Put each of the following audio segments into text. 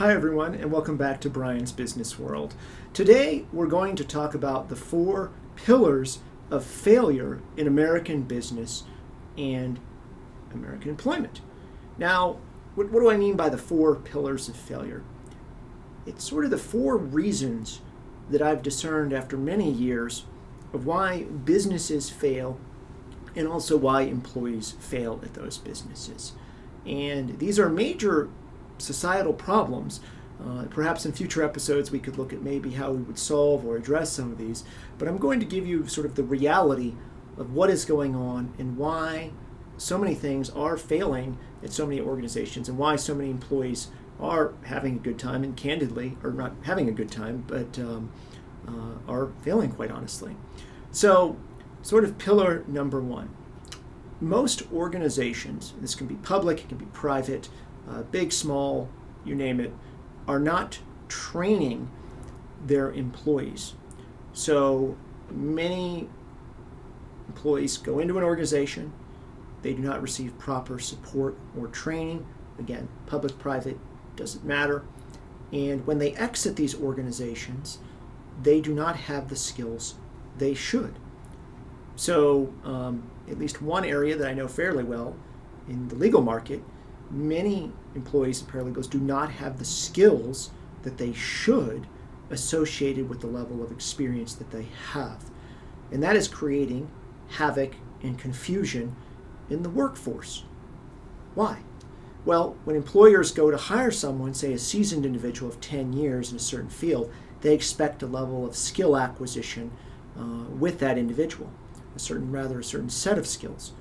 Hi everyone, and welcome back to Bryan's Business World. Today we're going to talk about the 4 pillars of failure in American business and American employment. Now, what do I mean by the 4 pillars of failure? It's sort of the 4 reasons that I've discerned after many years of why businesses fail and also why employees fail at those businesses. And these are major societal problems. Perhaps in future episodes we could look at maybe how we would solve or address some of these, but I'm going to give you sort of the reality of what is going on and why so many things are failing at so many organizations and why so many employees are having a good time and candidly, or not having a good time, but are failing quite honestly. So sort of pillar number 1. Most organizations, this can be public, it can be private, big, small, you name it, are not training their employees. So many employees go into an organization, they do not receive proper support or training. Again, public, private, doesn't matter. And when they exit these organizations, they do not have the skills they should. So at least one area that I know fairly well in the legal market, many employees and paralegals do not have the skills that they should associated with the level of experience that they have. And that is creating havoc and confusion in the workforce. Why? Well, when employers go to hire someone, say a seasoned individual of 10 years in a certain field, they expect a level of skill acquisition with that individual, a certain set of skills.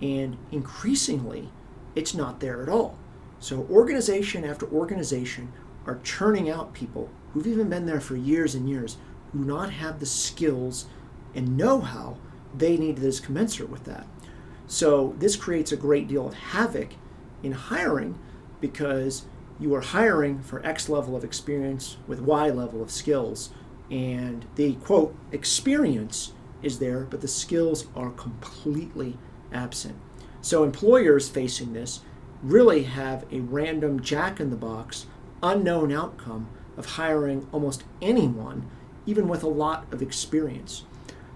And increasingly, it's not there at all. So organization after organization are churning out people who've even been there for years and years who do not have the skills and know-how they need that is commensurate with that. So this creates a great deal of havoc in hiring because you are hiring for X level of experience with Y level of skills. And the, quote, experience is there, but the skills are completely absent. So employers facing this really have a random jack-in-the-box, unknown outcome of hiring almost anyone, even with a lot of experience.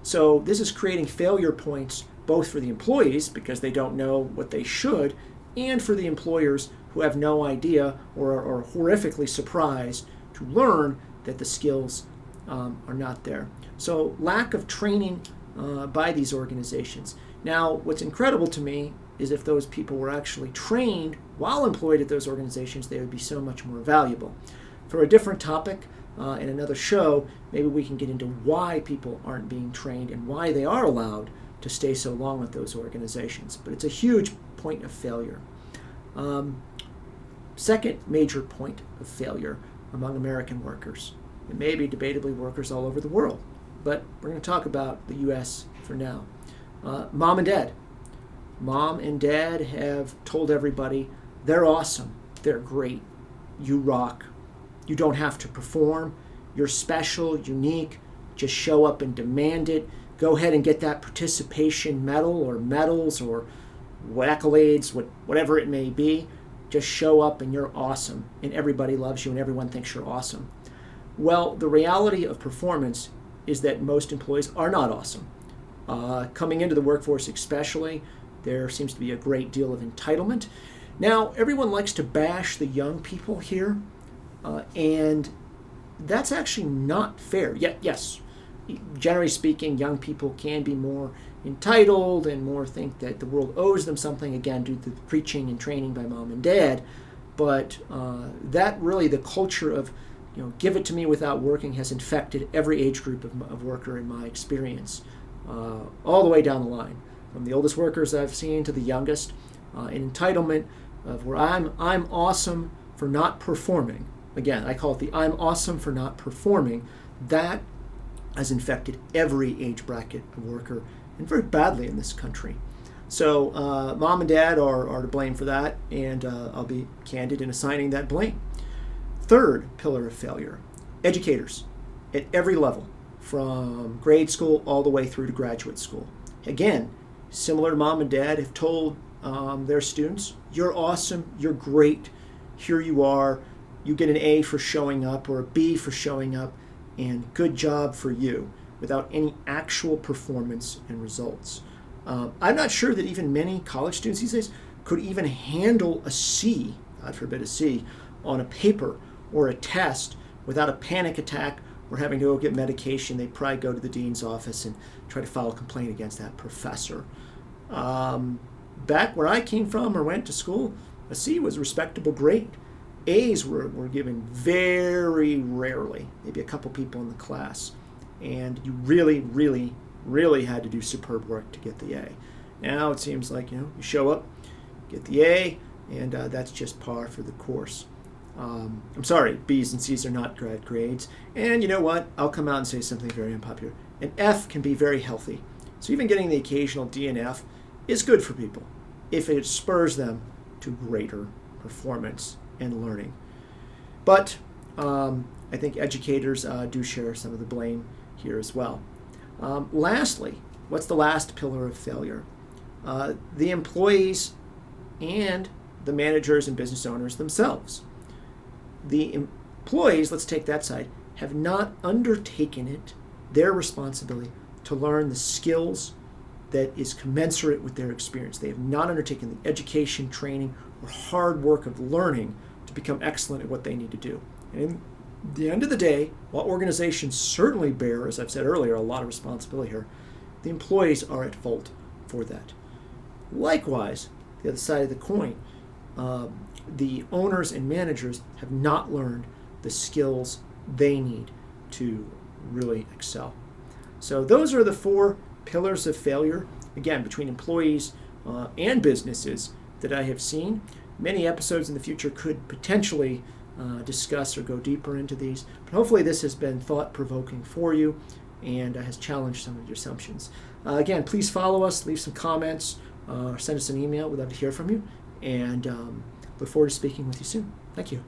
So this is creating failure points both for the employees because they don't know what they should, and for the employers who have no idea or are horrifically surprised to learn that the skills are not there. So lack of training by these organizations. Now, what's incredible to me is if those people were actually trained while employed at those organizations, they would be so much more valuable. For a different topic in another show, maybe we can get into why people aren't being trained and why they are allowed to stay so long with those organizations. But it's a huge point of failure. Second major point of failure among American workers, and maybe debatably workers all over the world, but we're going to talk about the U.S. for now. Mom and dad. Mom and dad have told everybody they're awesome, they're great, you rock, you don't have to perform, you're special, unique, just show up and demand it, go ahead and get that participation medal or medals or accolades, whatever it may be, just show up and you're awesome and everybody loves you and everyone thinks you're awesome. Well, the reality of performance is that most employees are not awesome. Coming into the workforce especially, there seems to be a great deal of entitlement. Now, everyone likes to bash the young people here, and that's actually not fair. Yes, generally speaking, young people can be more entitled and more think that the world owes them something, again, due to the preaching and training by mom and dad. But that really, the culture of give it to me without working has infected every age group of worker in my experience, all the way down the line. From the oldest workers I've seen to the youngest, an entitlement of where I'm awesome for not performing. Again, I call it the I'm awesome for not performing. That has infected every age bracket of worker, and very badly in this country. So mom and dad are to blame for that, and I'll be candid in assigning that blame. Third pillar of failure, educators at every level, from grade school all the way through to graduate school. Again, similar to mom and dad, have told their students, you're awesome, you're great, here you are, you get an A for showing up or a B for showing up, and good job for you, without any actual performance and results. I'm not sure that even many college students these days could even handle a C, God forbid a C, on a paper or a test without a panic attack or having to go get medication. They'd probably go to the dean's office and try to file a complaint against that professor. Back where I came from or went to school, a C was a respectable grade. A's were given very rarely, maybe a couple people in the class. And you really, really, really had to do superb work to get the A. Now it seems like, you show up, get the A, and that's just par for the course. I'm sorry, B's and C's are not grad grades. And you know what? I'll come out and say something very unpopular. An F can be very healthy. So even getting the occasional D and F is good for people if it spurs them to greater performance and learning. But I think educators do share some of the blame here as well. Lastly, what's the last pillar of failure? The employees and the managers and business owners themselves. The employees, let's take that side, have not undertaken it, their responsibility, to learn the skills that is commensurate with their experience. They have not undertaken the education, training, or hard work of learning to become excellent at what they need to do. And at the end of the day, while organizations certainly bear, as I've said earlier, a lot of responsibility here, the employees are at fault for that. Likewise, the other side of the coin, the owners and managers have not learned the skills they need to really excel. So those are the 4 pillars of failure, again, between employees and businesses that I have seen. Many episodes in the future could potentially discuss or go deeper into these, but hopefully this has been thought-provoking for you and has challenged some of your assumptions. Again, please follow us, leave some comments, or send us an email. We'd love to hear from you, and look forward to speaking with you soon. Thank you.